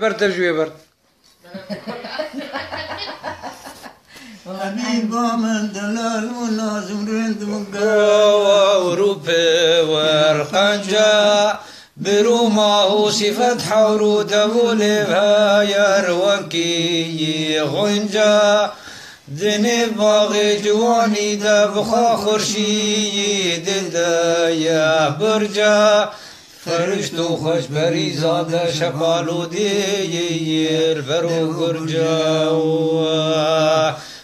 برد جوي برد حبيبا من دلال ولازم رند وروبي ورقنجا بروما صفة حورو دولي بهاير وكي غنجا دني باغي جواني دبخا خورشيد دايا برجا فرشتو خوش بری زاده شپالو دیر برو گرجا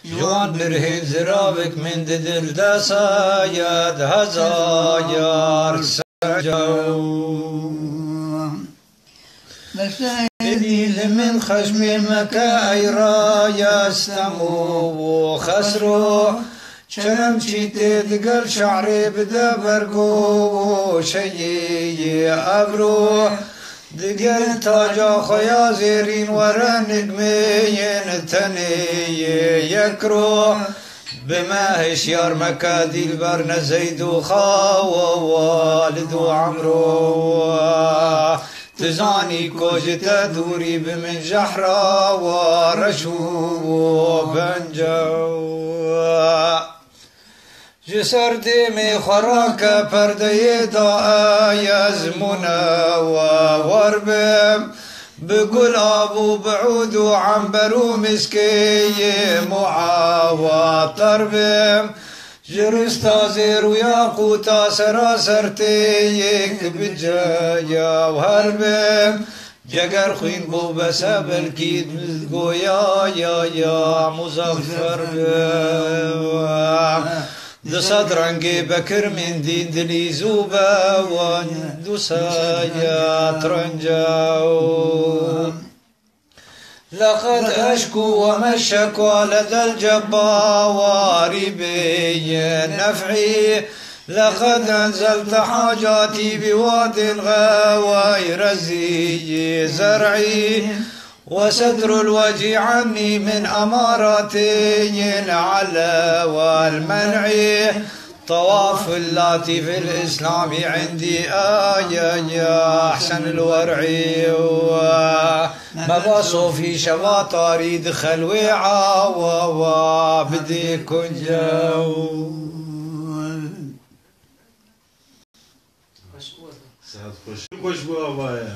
جوان برهن زرابک من دل دسا یاد هزایار سجاو دلیل من خشم مکا ایرا یستمو خسرو چنم چیته دگل شعری بده برگو شیی ابرو دگل تاجا خویا زیرین ورا نگمین تنی یکرو بماهش یار مکا دیل بر نزیدو خوا والدو عمرو تزانی کجت دوری بمن جحرا ورشو بنجو جسر ديمي خراك پرده دا يزمنا ووربم بقول ابو بعود وعنبر ومسكي معاوطر بم جرستا زير وياقوتا سراسرتيك بجايا وهربم جگر خوين بو بسا بالكيد مزقو يا مزفر دصد رنگي بكر من دين دلي زوبا ودسايا ترنجاو لقد أشكو ومشكو لدى الجبار بين نفعي لقد أنزلت حاجاتي بواد غير زي زرعي وستر الوجه عني من أمارتي على والمنع طواف اللاتي في الإسلام عندي يا أحسن الورعي مباصو في شواطاري دخل وعا بدي كنجاو خوش بابا